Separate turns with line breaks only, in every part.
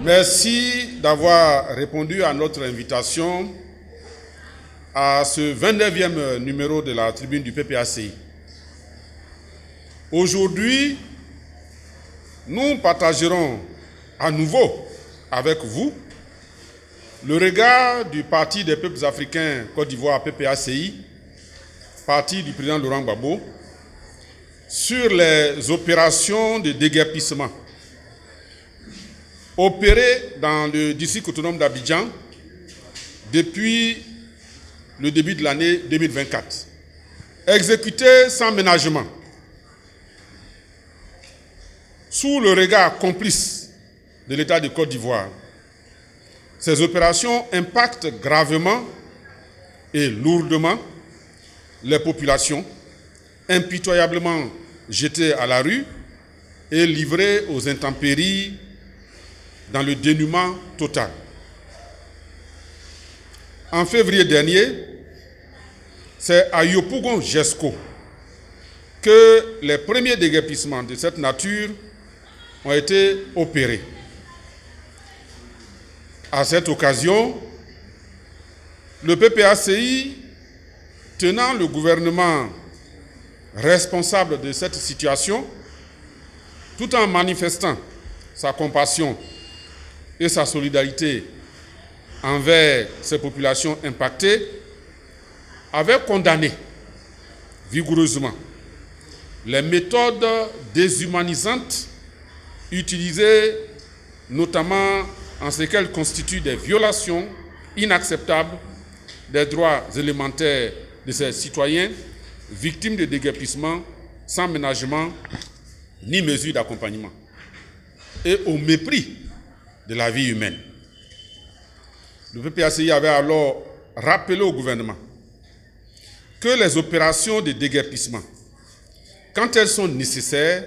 Merci d'avoir répondu à notre invitation à ce 29e numéro de la tribune du PPACI. Aujourd'hui, nous partagerons à nouveau avec vous le regard du Parti des peuples africains Côte d'Ivoire PPACI, parti du président Laurent Gbagbo, sur les opérations de déguerpissement opérées dans le district autonome d'Abidjan depuis le début de l'année 2024, exécutées sans ménagement, sous le regard complice de l'État de Côte d'Ivoire. Ces opérations impactent gravement et lourdement les populations, impitoyablement jetées à la rue et livrées aux intempéries dans le dénuement total. En février dernier, c'est à Yopougon-Jesco que les premiers déguerpissements de cette nature ont été opérés. À cette occasion, le PPACI, tenant le gouvernement responsable de cette situation, tout en manifestant sa compassion et sa solidarité envers ces populations impactées, avait condamné vigoureusement les méthodes déshumanisantes utilisées notamment en ce qu'elles constituent des violations inacceptables des droits élémentaires de ces citoyens victimes de déguerpissement sans ménagement ni mesure d'accompagnement, et au mépris de la vie humaine. Le PPACI avait alors rappelé au gouvernement que les opérations de déguerpissement, quand elles sont nécessaires,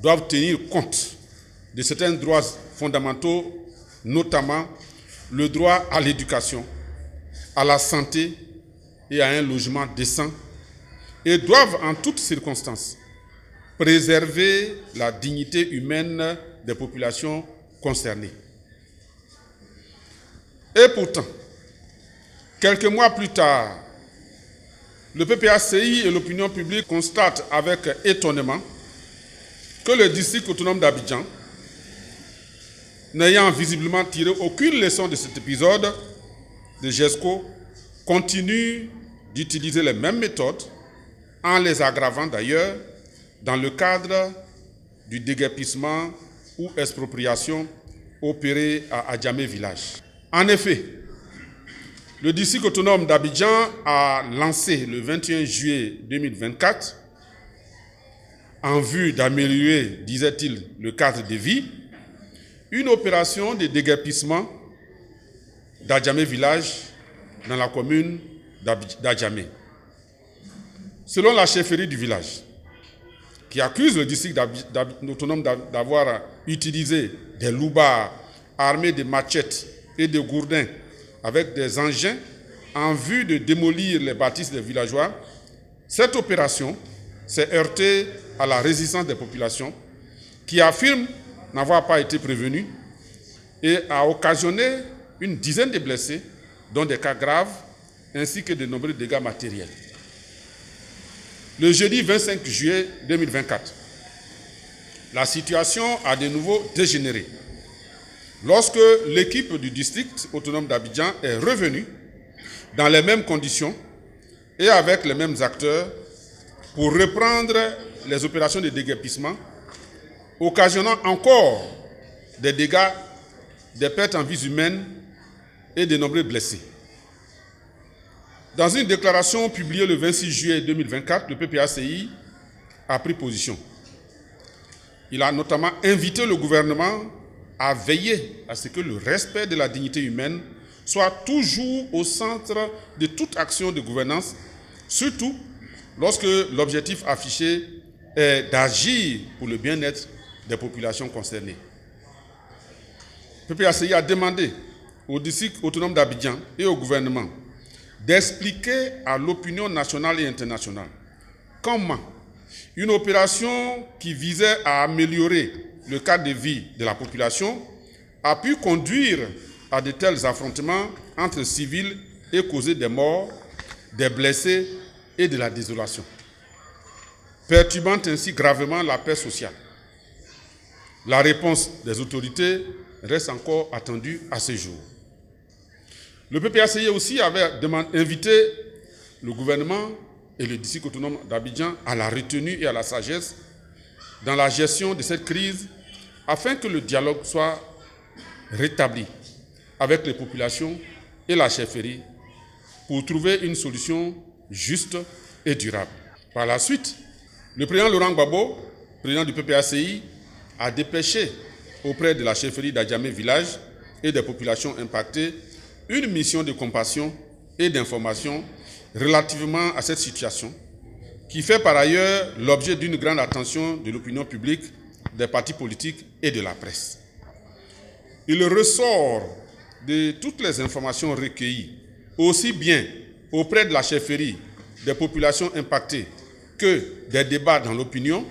doivent tenir compte de certains droits fondamentaux, notamment le droit à l'éducation, à la santé et à un logement décent, et doivent en toutes circonstances préserver la dignité humaine des populations concernées. Et pourtant, quelques mois plus tard, le PPACI et l'opinion publique constatent avec étonnement que le district autonome d'Abidjan, n'ayant visiblement tiré aucune leçon de cet épisode de Jesco, continue d'utiliser les mêmes méthodes, en les aggravant d'ailleurs, dans le cadre du déguerpissement ou expropriation opérée à Adjamé Village. En effet, le district autonome d'Abidjan a lancé le 21 juillet 2024, en vue d'améliorer, disait-il, le cadre de vie, une opération de déguerpissement d'Adjamé Village dans la commune d'Adjamé. Selon la chefferie du village, qui accuse le district autonome d'avoir utilisé des loupards armés de machettes et de gourdins avec des engins en vue de démolir les bâtisses des villageois, cette opération s'est heurtée à la résistance des populations qui affirment n'avoir pas été prévenues et a occasionné une dizaine de blessés, dont des cas graves, ainsi que de nombreux dégâts matériels. Le jeudi 25 juillet 2024, la situation a de nouveau dégénéré lorsque l'équipe du district autonome d'Abidjan est revenue dans les mêmes conditions et avec les mêmes acteurs pour reprendre les opérations de déguerpissement, occasionnant encore des dégâts, des pertes en vies humaines et de nombreux blessés. Dans une déclaration publiée le 26 juillet 2024, le PPACI a pris position. Il a notamment invité le gouvernement à veiller à ce que le respect de la dignité humaine soit toujours au centre de toute action de gouvernance, surtout lorsque l'objectif affiché est d'agir pour le bien-être des populations concernées. Le PPACI a demandé au district autonome d'Abidjan et au gouvernement d'expliquer à l'opinion nationale et internationale comment une opération qui visait à améliorer le cadre de vie de la population a pu conduire à de tels affrontements entre civils et causer des morts, des blessés et de la désolation, perturbant ainsi gravement la paix sociale. La réponse des autorités reste encore attendue à ce jour. Le PPACI aussi avait invité le gouvernement et le district autonome d'Abidjan à la retenue et à la sagesse dans la gestion de cette crise afin que le dialogue soit rétabli avec les populations et la chefferie pour trouver une solution juste et durable. Par la suite, le président Laurent Gbagbo, président du PPACI, a dépêché auprès de la chefferie d'Adjamé Village et des populations impactées une mission de compassion et d'information relativement à cette situation, qui fait par ailleurs l'objet d'une grande attention de l'opinion publique, des partis politiques et de la presse. Il ressort de toutes les informations recueillies, aussi bien auprès de la chefferie, des populations impactées, que des débats dans l'opinion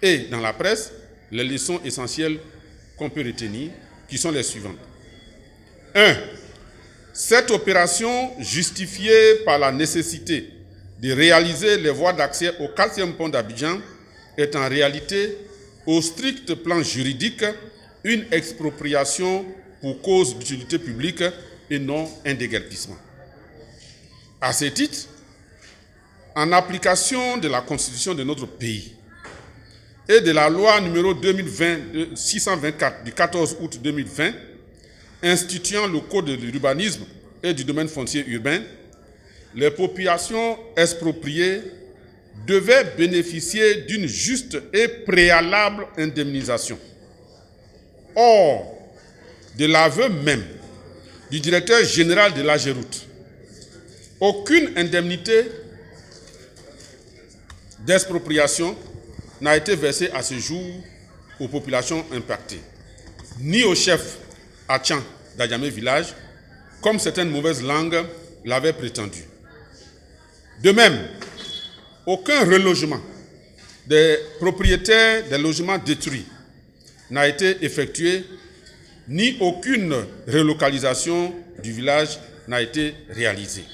et dans la presse, les leçons essentielles qu'on peut retenir, qui sont les suivantes. 1. Cette opération, justifiée par la nécessité de réaliser les voies d'accès au 4e pont d'Abidjan, est en réalité, au strict plan juridique, une expropriation pour cause d'utilité publique et non un déguerpissement. À ce titre, en application de la Constitution de notre pays et de la loi numéro 624 du 14 août 2020, instituant le Code de l'urbanisme et du domaine foncier urbain, les populations expropriées devaient bénéficier d'une juste et préalable indemnisation. Or, de l'aveu même du directeur général de l'AGEROUTE, aucune indemnité d'expropriation n'a été versée à ce jour aux populations impactées, ni au chef Atchan d'Adjamé Village, comme certaines mauvaises langues l'avaient prétendu. De même, aucun relogement des propriétaires des logements détruits n'a été effectué, ni aucune relocalisation du village n'a été réalisée.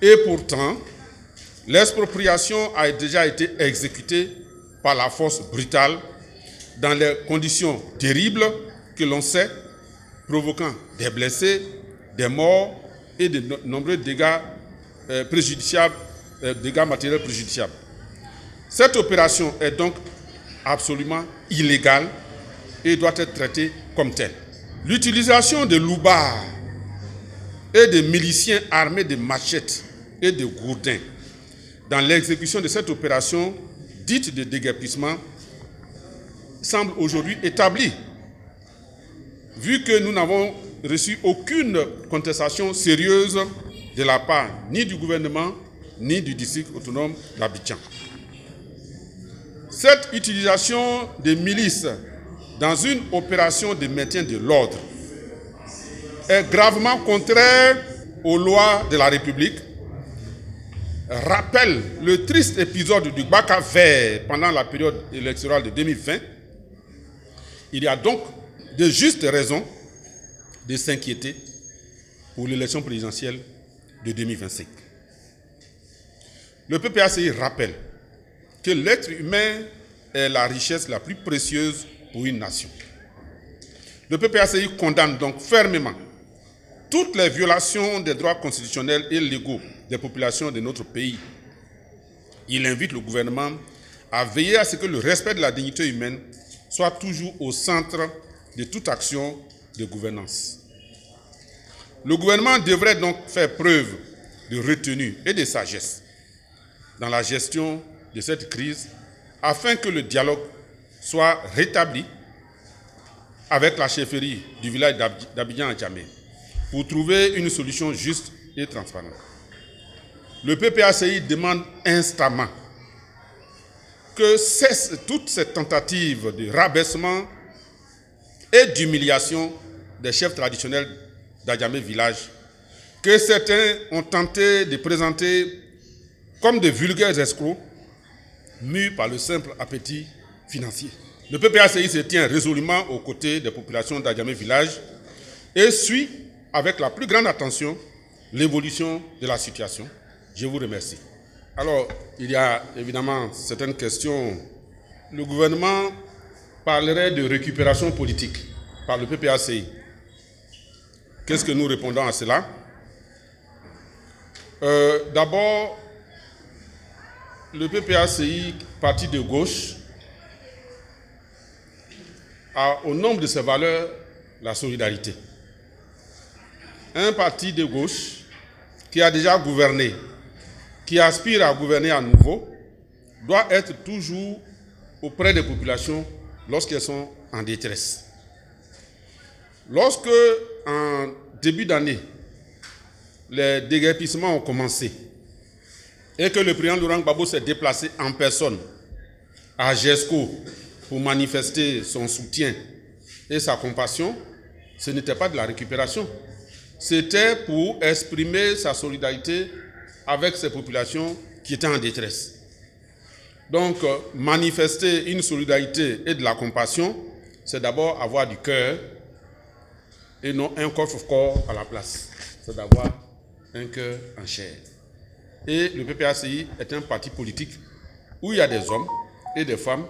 Et pourtant, l'expropriation a déjà été exécutée par la force brutale dans les conditions terribles que l'on sait, provoquant des blessés, des morts et de nombreux dégâts préjudiciables, dégâts matériels préjudiciables. Cette opération est donc absolument illégale et doit être traitée comme telle. L'utilisation de loupards et de miliciens armés de machettes et de gourdins dans l'exécution de cette opération dite de déguerpissement semble aujourd'hui établie, vu que nous n'avons reçu aucune contestation sérieuse de la part ni du gouvernement ni du district autonome d'Abidjan. Cette utilisation des milices dans une opération de maintien de l'ordre est gravement contraire aux lois de la République, rappelle le triste épisode du Baka Vert pendant la période électorale de 2020. Il y a donc de justes raisons de s'inquiéter pour l'élection présidentielle de 2025. Le PPACI rappelle que l'être humain est la richesse la plus précieuse pour une nation. Le PPACI condamne donc fermement toutes les violations des droits constitutionnels et légaux des populations de notre pays. Il invite le gouvernement à veiller à ce que le respect de la dignité humaine soit toujours au centre de toute action de gouvernance. Le gouvernement devrait donc faire preuve de retenue et de sagesse dans la gestion de cette crise afin que le dialogue soit rétabli avec la chefferie du village d'Abidjan-Adjamé pour trouver une solution juste et transparente. Le PPACI demande instamment que cessent toutes ces tentatives de rabaissement et d'humiliation des chefs traditionnels d'Adjamé Village, que certains ont tenté de présenter comme de vulgaires escrocs, mus par le simple appétit financier. Le PPACI se tient résolument aux côtés des populations d'Adjamé Village et suit avec la plus grande attention l'évolution de la situation. Je vous remercie. Alors, il y a évidemment certaines questions. Le gouvernement parlerait de récupération politique par le PPACI. Qu'est-ce que nous répondons à cela? D'abord, le PPACI, parti de gauche, a au nombre de ses valeurs la solidarité. Un parti de gauche qui a déjà gouverné, qui aspire à gouverner à nouveau, doit être toujours auprès des populations lorsqu'elles sont en détresse. Lorsque, en début d'année, les déguerpissements ont commencé et que le président Laurent Gbagbo s'est déplacé en personne à GESCO pour manifester son soutien et sa compassion, ce n'était pas de la récupération. C'était pour exprimer sa solidarité avec ces populations qui étaient en détresse. Donc, manifester une solidarité et de la compassion, c'est d'abord avoir du cœur et non un coffre-fort à la place. C'est d'avoir un cœur en chair. Et le PPACI est un parti politique où il y a des hommes et des femmes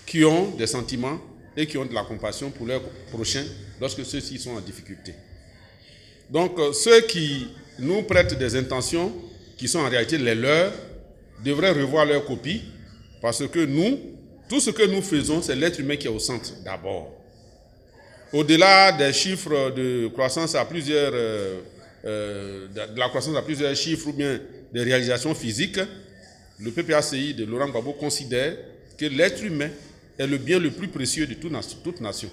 qui ont des sentiments et qui ont de la compassion pour leurs prochains lorsque ceux-ci sont en difficulté. Donc, ceux qui nous prêtent des intentions qui sont en réalité les leurs devraient revoir leur copie parce que nous, tout ce que nous faisons, c'est l'être humain qui est au centre d'abord. Au-delà des chiffres de croissance à plusieurs, de la croissance à plusieurs chiffres ou bien des réalisations physiques, le PPACI de Laurent Gbagbo considère que l'être humain est le bien le plus précieux de toute nation.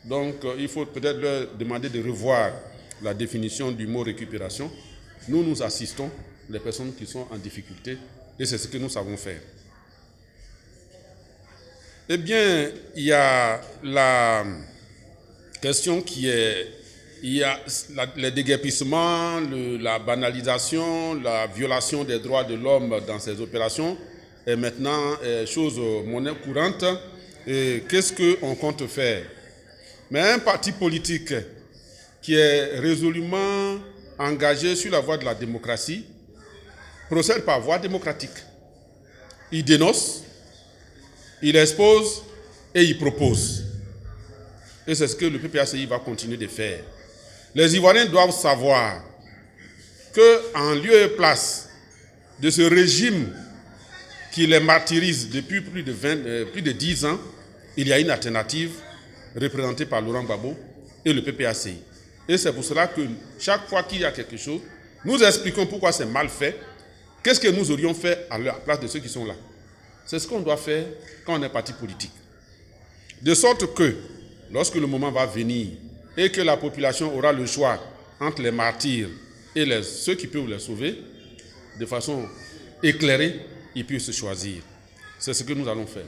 Donc, il faut peut-être leur demander de revoir la définition du mot récupération. Nous, nous assistons les personnes qui sont en difficulté et c'est ce que nous savons faire. Eh bien, il y a la question qui est, il y a les déguerpissements, la banalisation, la violation des droits de l'homme dans ces opérations est maintenant chose monnaie courante. Et qu'est-ce qu'on compte faire? Mais un parti politique qui est résolument engagé sur la voie de la démocratie procède par voie démocratique. Il dénonce, il expose et il propose. Et c'est ce que le PPACI va continuer de faire. Les Ivoiriens doivent savoir qu'en lieu et place de ce régime qui les martyrise depuis plus de 10 ans, il y a une alternative représentée par Laurent Gbagbo et le PPACI. Et c'est pour cela que chaque fois qu'il y a quelque chose, nous expliquons pourquoi c'est mal fait, qu'est-ce que nous aurions fait à la place de ceux qui sont là. C'est ce qu'on doit faire quand on est parti politique. De sorte que, lorsque le moment va venir et que la population aura le choix entre les martyrs et ceux qui peuvent les sauver, de façon éclairée, ils puissent se choisir. C'est ce que nous allons faire.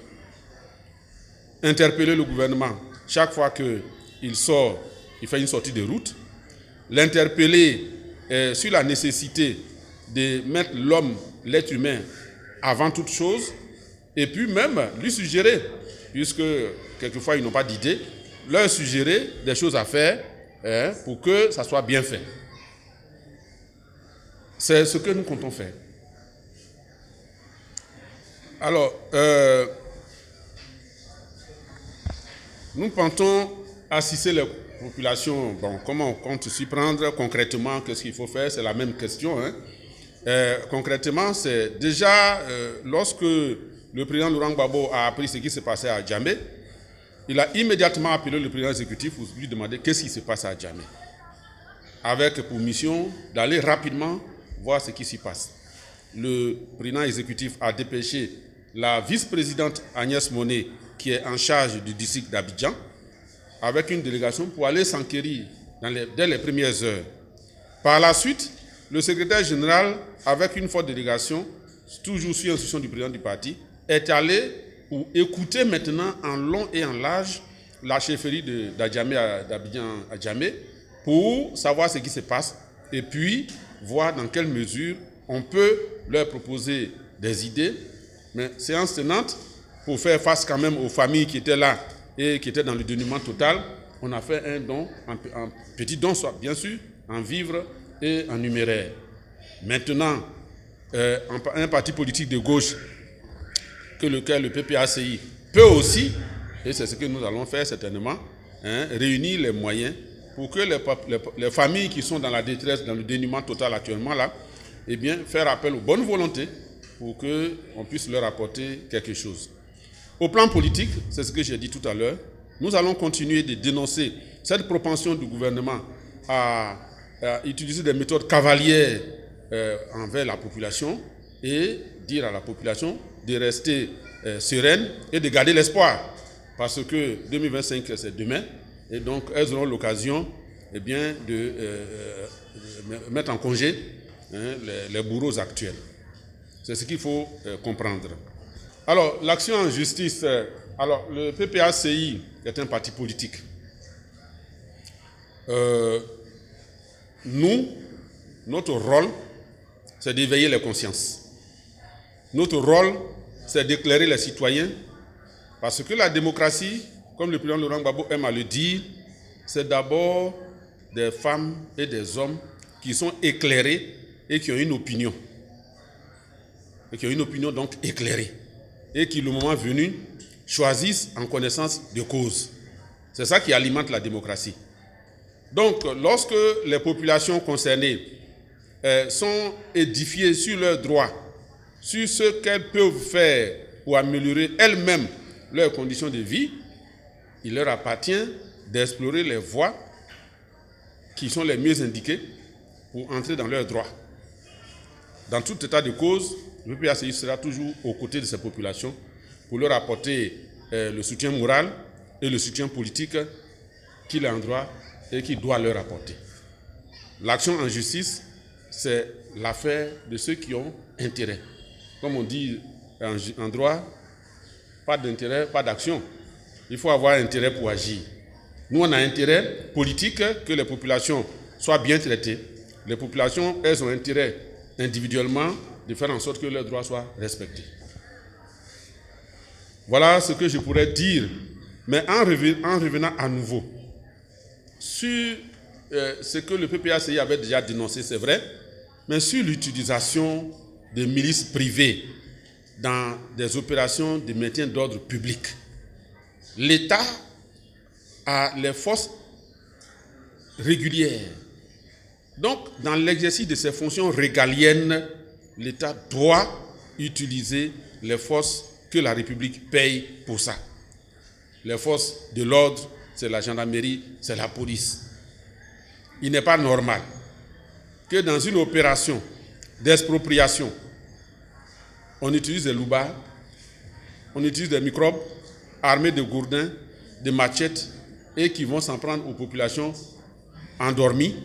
Interpeller le gouvernement chaque fois qu'il sort, il fait une sortie de route. L'interpeller sur la nécessité de mettre l'homme, l'être humain, avant toute chose. Et puis même lui suggérer, puisque quelquefois ils n'ont pas d'idée, leur suggérer des choses à faire pour que ça soit bien fait. C'est ce que nous comptons faire. Alors, nous comptons assister les populations. Bon, comment on compte s'y prendre concrètement? Qu'est-ce qu'il faut faire? C'est la même question. Concrètement, c'est déjà lorsque le président Laurent Gbagbo a appris ce qui s'est passé à Djamé, il a immédiatement appelé le président exécutif pour lui demander qu'est-ce qui se passe à Djamé, avec pour mission d'aller rapidement voir ce qui s'y passe. Le président exécutif a dépêché la vice-présidente Agnès Monet, qui est en charge du district d'Abidjan, avec une délégation pour aller s'enquérir dès les premières heures. Par la suite, le secrétaire général, avec une forte délégation, toujours sur instruction du président du parti, est allé pour écouter maintenant en long et en large la chefferie d'Abidjan à Djamé pour savoir ce qui se passe et puis voir dans quelle mesure on peut leur proposer des idées. Mais séance tenante, pour faire face quand même aux familles qui étaient là et qui étaient dans le dénuement total, on a fait un don, un petit don, soit bien sûr, en vivres et en numéraire. Maintenant, un parti politique de gauche, que lequel le PPACI peut aussi, et c'est ce que nous allons faire certainement, réunir les moyens pour que les familles qui sont dans la détresse, dans le dénuement total actuellement là, eh bien, faire appel aux bonnes volontés pour qu'on puisse leur apporter quelque chose. Au plan politique, c'est ce que j'ai dit tout à l'heure, nous allons continuer de dénoncer cette propension du gouvernement à utiliser des méthodes cavalières envers la population et dire à la population de rester sereine et de garder l'espoir. Parce que 2025, c'est demain, et donc elles auront l'occasion eh bien, de mettre en congé les bourreaux actuels. C'est ce qu'il faut comprendre. Alors, l'action en justice, alors le PPACI est un parti politique. Notre rôle, c'est d'éveiller les consciences. Notre rôle, c'est d'éclairer les citoyens, parce que la démocratie, comme le président Laurent Gbagbo aime à le dire, c'est d'abord des femmes et des hommes qui sont éclairés et qui ont une opinion. Et qui ont une opinion donc éclairée. Et qui, le moment venu, choisissent en connaissance de cause. C'est ça qui alimente la démocratie. Donc, lorsque les populations concernées sont édifiées sur leurs droits, sur ce qu'elles peuvent faire pour améliorer elles-mêmes leurs conditions de vie, il leur appartient d'explorer les voies qui sont les mieux indiquées pour entrer dans leurs droits. Dans tout état de cause, le PPACI sera toujours aux côtés de ces populations pour leur apporter le soutien moral et le soutien politique qu'il a en droit et qu'il doit leur apporter. L'action en justice, c'est l'affaire de ceux qui ont intérêt. Comme on dit en droit, pas d'intérêt, pas d'action. Il faut avoir intérêt pour agir. Nous, on a intérêt politique que les populations soient bien traitées. Les populations, elles ont intérêt individuellement de faire en sorte que leurs droits soient respectés. Voilà ce que je pourrais dire. Mais en revenant à nouveau sur ce que le PPACI avait déjà dénoncé, c'est vrai, mais sur l'utilisation des milices privées dans des opérations de maintien d'ordre public. L'État a les forces régulières. Donc, dans l'exercice de ses fonctions régaliennes, l'État doit utiliser les forces que la République paye pour ça. Les forces de l'ordre, c'est la gendarmerie, c'est la police. Il n'est pas normal que dans une opération d'expropriation, on utilise des loupards, on utilise des microbes armés de gourdins, de machettes, et qui vont s'en prendre aux populations endormies,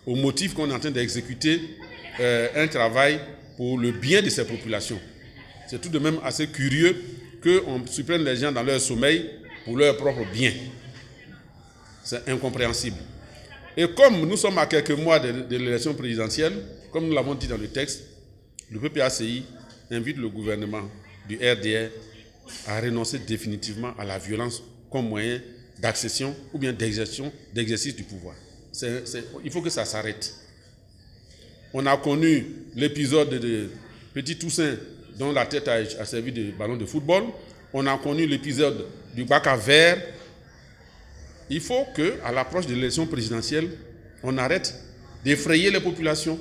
au motif qu'on est en train d'exécuter un travail pour le bien de ces populations. C'est tout de même assez curieux qu'on surprenne les gens dans leur sommeil pour leur propre bien. C'est incompréhensible. Et comme nous sommes à quelques mois de l'élection présidentielle, comme nous l'avons dit dans le texte, le PPACI invite le gouvernement du RDR à renoncer définitivement à la violence comme moyen d'accession ou bien d'exercice du pouvoir. Il faut que ça s'arrête. On a connu l'épisode de Petit Toussaint dont la tête a servi de ballon de football. On a connu l'épisode du bac à verre. Il faut qu'à l'approche de l'élection présidentielle, on arrête d'effrayer les populations.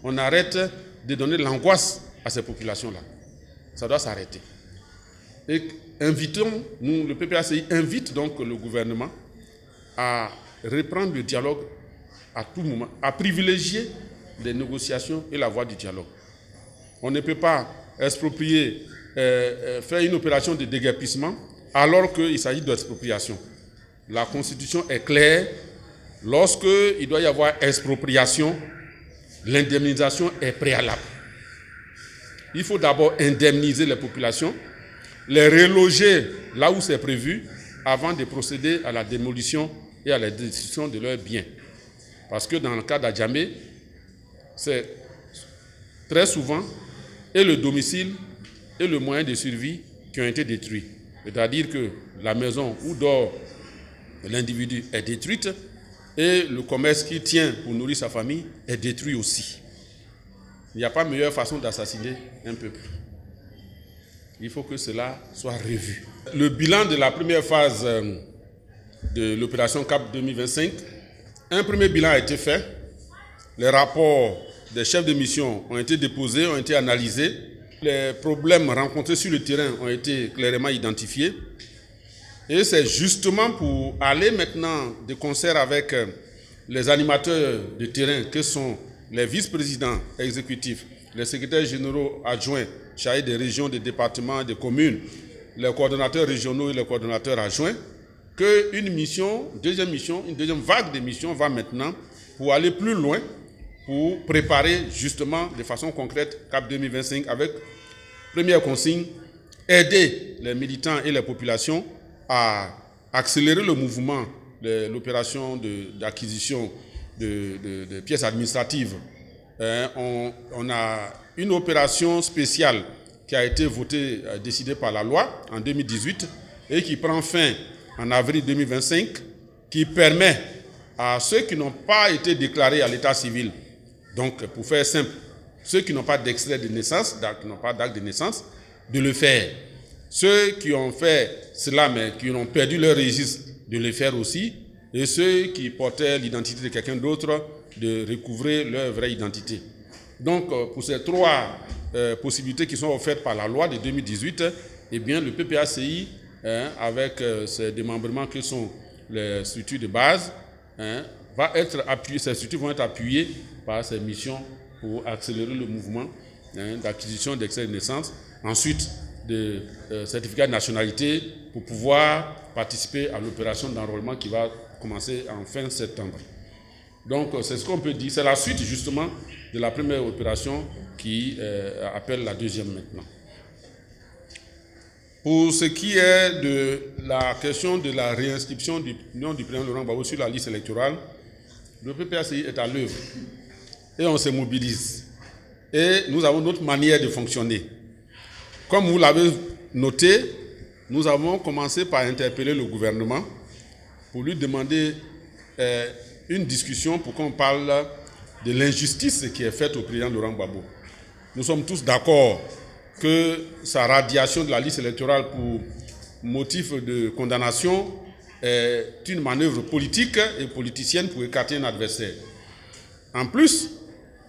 On arrête de donner de l'angoisse à ces populations-là. Ça doit s'arrêter. Et nous, le PPACI invite donc le gouvernement à reprendre le dialogue à tout moment, à privilégier les négociations et la voie du dialogue. On ne peut pas exproprier, faire une opération de déguerpissement alors qu'il s'agit d'expropriation. La Constitution est claire. Lorsqu'il doit y avoir expropriation, l'indemnisation est préalable. Il faut d'abord indemniser les populations, les reloger là où c'est prévu, avant de procéder à la démolition et à la destruction de leurs biens. Parce que dans le cas d'Adjamé, c'est très souvent et le domicile et le moyen de survie qui ont été détruits. C'est-à-dire que la maison où dort l'individu est détruite et le commerce qu'il tient pour nourrir sa famille est détruit aussi. Il n'y a pas meilleure façon d'assassiner un peuple. Il faut que cela soit revu. Le bilan de la première phase de l'opération CAP 2025, un premier bilan a été fait. Les rapports des chefs de mission ont été déposés, ont été analysés. Les problèmes rencontrés sur le terrain ont été clairement identifiés. Et c'est justement pour aller maintenant de concert avec les animateurs de terrain, que sont les vice-présidents exécutifs, les secrétaires généraux adjoints chargés des régions, des départements, des communes, les coordonnateurs régionaux et les coordonnateurs adjoints, qu'une mission, une deuxième vague de missions va maintenant pour aller plus loin, pour préparer justement de façon concrète CAP 2025 avec première consigne, aider les militants et les populations à accélérer le mouvement de l'opération d'acquisition de pièces administratives. On a une opération spéciale qui a été votée, décidée par la loi en 2018 et qui prend fin en avril 2025, qui permet à ceux qui n'ont pas été déclarés à l'état civil, donc pour faire simple, ceux qui n'ont pas d'extrait de naissance, qui n'ont pas d'acte de naissance, de le faire. Ceux qui ont fait cela mais qui ont perdu leur registre, de le faire aussi. Et ceux qui portaient l'identité de quelqu'un d'autre, de recouvrer leur vraie identité. Donc, pour ces trois possibilités qui sont offertes par la loi de 2018, eh bien, le PPACI, avec ses démembrements que sont les structures de base, va être appuyé, ces structures vont être appuyées par ces missions pour accélérer le mouvement d'acquisition d'extrait de naissance. Ensuite, de certificat de nationalité pour pouvoir participer à l'opération d'enrôlement qui va commencer en fin septembre. Donc, c'est ce qu'on peut dire. C'est la suite, justement, de la première opération qui appelle la deuxième maintenant. Pour ce qui est de la question de la réinscription du nom du président Laurent Gbagbo sur la liste électorale, le PPACI est à l'œuvre et on se mobilise. Et nous avons notre manière de fonctionner. Comme vous l'avez noté, nous avons commencé par interpeller le gouvernement pour lui demander une discussion pour qu'on parle de l'injustice qui est faite au président Laurent Gbagbo. Nous sommes tous d'accord que sa radiation de la liste électorale pour motif de condamnation est une manœuvre politique et politicienne pour écarter un adversaire. En plus,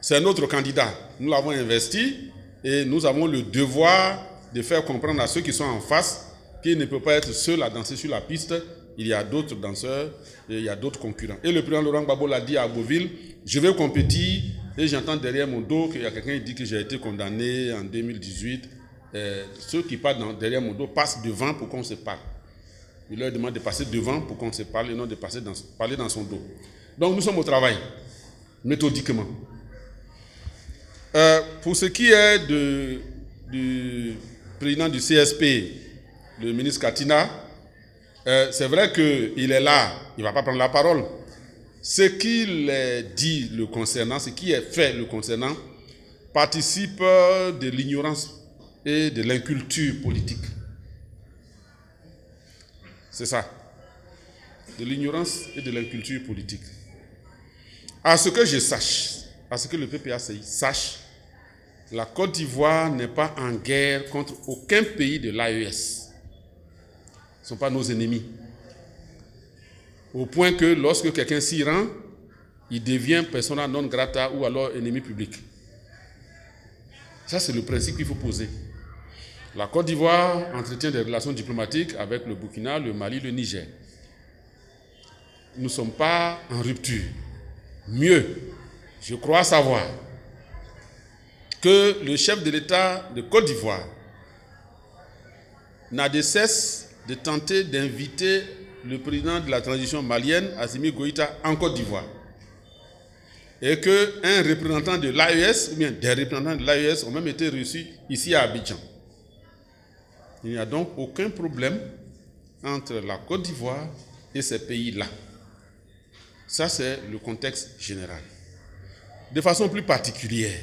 c'est notre candidat. Nous l'avons investi et nous avons le devoir de faire comprendre à ceux qui sont en face qu'il ne peut pas être seul à danser sur la piste. Il y a d'autres danseurs et il y a d'autres concurrents. Et le président Laurent Gbagbo l'a dit à Beauville, je vais compétir et j'entends derrière mon dos qu'il y a quelqu'un qui dit que j'ai été condamné en 2018. Ceux qui parlent derrière mon dos passent devant pour qu'on se parle. Il leur demande de passer devant pour qu'on se parle et non de parler dans son dos. Donc nous sommes au travail, méthodiquement. Pour ce qui est du président du CSP, le ministre Katina, c'est vrai qu'il est là, il ne va pas prendre la parole. Ce qu'il dit le concernant, ce qui est fait le concernant, participe de l'ignorance et de l'inculture politique. C'est ça. De l'ignorance et de l'inculture politique. À ce que je sache, à ce que le PPACI sache, la Côte d'Ivoire n'est pas en guerre contre aucun pays de l'AES. Ce ne sont pas nos ennemis. Au point que lorsque quelqu'un s'y rend, il devient persona non grata ou alors ennemi public. Ça, c'est le principe qu'il faut poser. La Côte d'Ivoire entretient des relations diplomatiques avec le Burkina, le Mali, le Niger. Nous ne sommes pas en rupture. Mieux, je crois savoir que le chef de l'État de Côte d'Ivoire n'a de cesse de tenter d'inviter le président de la transition malienne, Assimi Goïta, en Côte d'Ivoire. Et qu'un représentant de l'AES, ou bien des représentants de l'AES ont même été reçus ici à Abidjan. Il n'y a donc aucun problème entre la Côte d'Ivoire et ces pays-là. Ça, c'est le contexte général. De façon plus particulière,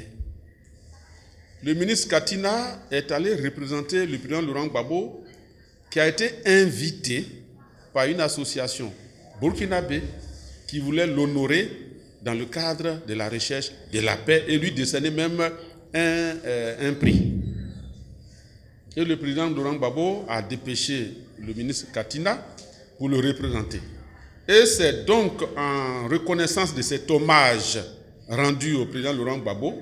le ministre Katina est allé représenter le président Laurent Gbagbo, qui a été invité par une association burkinabé qui voulait l'honorer dans le cadre de la recherche de la paix et lui décerner même un prix. Et le président Laurent Gbagbo a dépêché le ministre Katina pour le représenter. Et c'est donc en reconnaissance de cet hommage rendu au président Laurent Gbagbo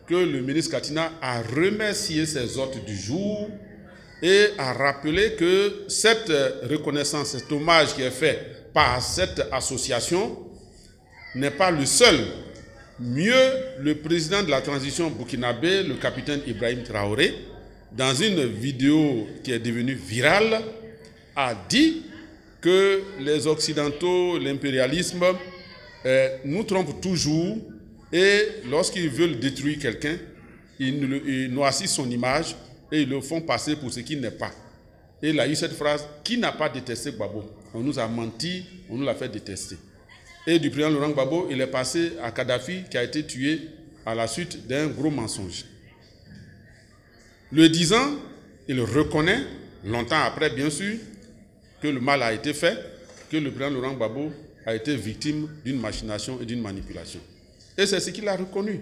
que le ministre Katina a remercié ses hôtes du jour et a rappelé que cette reconnaissance, cet hommage qui est fait par cette association n'est pas le seul. Mieux, le président de la transition burkinabé, le capitaine Ibrahim Traoré, dans une vidéo qui est devenue virale, a dit que les Occidentaux, l'impérialisme, nous trompent toujours et lorsqu'ils veulent détruire quelqu'un, ils noircissent son image et ils le font passer pour ce qu'il n'est pas. Et il a eu cette phrase, qui n'a pas détesté Gbagbo? On nous a menti, on nous l'a fait détester. Et du président Laurent Gbagbo, il est passé à Kadhafi qui a été tué à la suite d'un gros mensonge. Le disant, il reconnaît, longtemps après bien sûr, que le mal a été fait, que le président Laurent Gbagbo a été victime d'une machination et d'une manipulation. Et c'est ce qu'il a reconnu.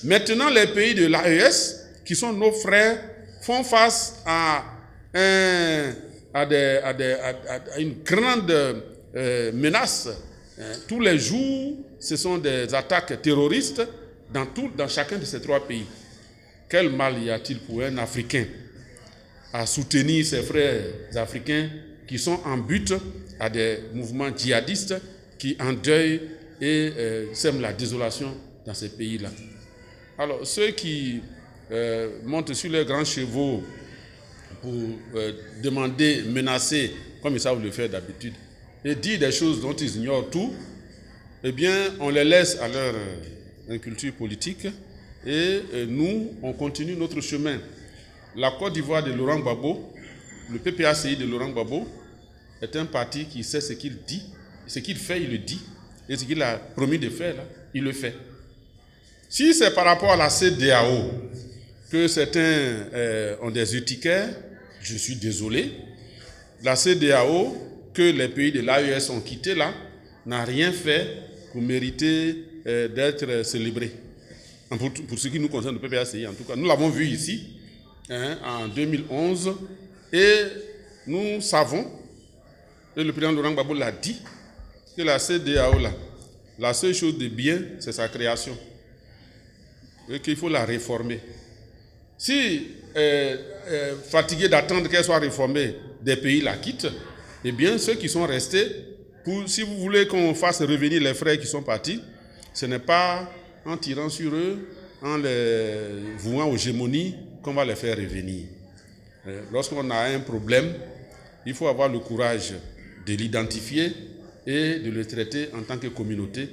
Maintenant, les pays de l'AES, qui sont nos frères, font face à une grande menace. Tous les jours, ce sont des attaques terroristes dans chacun de ces trois pays. Quel mal y a-t-il pour un Africain à soutenir ses frères africains qui sont en butte à des mouvements djihadistes qui endeuillent et sèment la désolation dans ces pays-là? Alors, ceux qui montent sur leurs grands chevaux pour demander, menacer, comme ils savent le faire d'habitude, et dire des choses dont ils ignorent tout, eh bien, on les laisse à leur inculture politique et nous, on continue notre chemin. La Côte d'Ivoire de Laurent Gbagbo, le PPACI de Laurent Gbagbo, est un parti qui sait ce qu'il dit, ce qu'il fait, il le dit, et ce qu'il a promis de faire, là, il le fait. Si c'est par rapport à la CEDEAO que certains ont des urticaires, je suis désolé. La CEDEAO, que les pays de l'AES ont quitté là, n'a rien fait pour mériter d'être célébré. Pour ce qui nous concerne, le PPACI, en tout cas. Nous l'avons vu ici, en 2011, et nous savons, et le président Laurent Gbagbo l'a dit, que la CEDEAO, là, la seule chose de bien, c'est sa création. Et qu'il faut la réformer. Si, fatigués d'attendre qu'elle soit réformée, des pays la quittent, eh bien, ceux qui sont restés, si vous voulez qu'on fasse revenir les frères qui sont partis, ce n'est pas en tirant sur eux, en les vouant aux gémonies, qu'on va les faire revenir. Lorsqu'on a un problème, il faut avoir le courage de l'identifier et de le traiter en tant que communauté,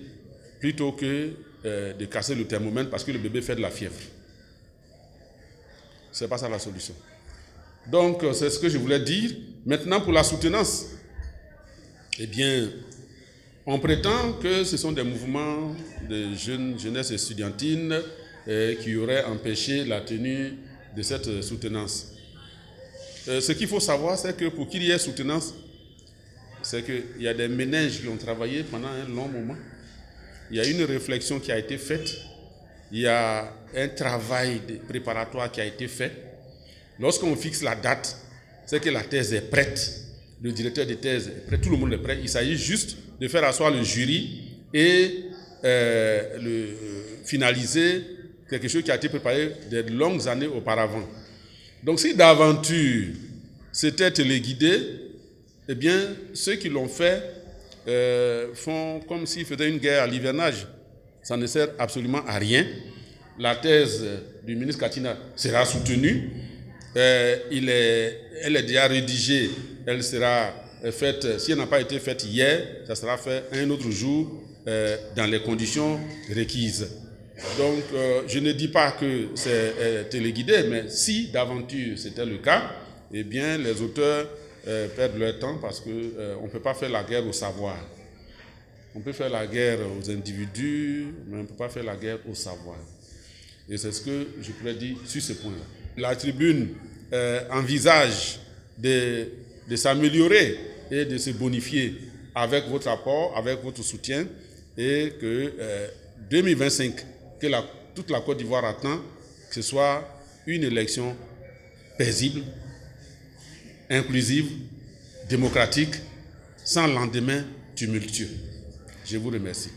plutôt que de casser le thermomètre parce que le bébé fait de la fièvre. Ce n'est pas ça la solution. Donc, c'est ce que je voulais dire. Maintenant, pour la soutenance, eh bien, on prétend que ce sont des mouvements de jeunesse estudiantine qui auraient empêché la tenue de cette soutenance. Ce qu'il faut savoir, c'est que pour qu'il y ait soutenance, c'est qu'il y a des ménages qui ont travaillé pendant un long moment. Il y a une réflexion qui a été faite. Il y a un travail préparatoire qui a été fait. Lorsqu'on fixe la date, c'est que la thèse est prête. Le directeur de thèse est prêt, tout le monde est prêt. Il s'agit juste de faire asseoir le jury et finaliser quelque chose qui a été préparé de longues années auparavant. Donc si d'aventure c'était téléguidé, eh bien ceux qui l'ont fait font comme s'ils faisaient une guerre à l'hivernage. Ça ne sert absolument à rien. La thèse du ministre Katina sera soutenue. Elle est déjà rédigée. Elle sera faite, si elle n'a pas été faite hier, ça sera fait un autre jour dans les conditions requises. Donc, je ne dis pas que c'est téléguidé, mais si d'aventure c'était le cas, eh bien, les auteurs perdent leur temps parce qu'on ne peut pas faire la guerre au savoir. On peut faire la guerre aux individus, mais on ne peut pas faire la guerre au savoir. Et c'est ce que je pourrais dire sur ce point-là. La tribune envisage de s'améliorer et de se bonifier avec votre apport, avec votre soutien, et que 2025, que toute la Côte d'Ivoire attend, que ce soit une élection paisible, inclusive, démocratique, sans lendemain tumultueux. Je vous remercie.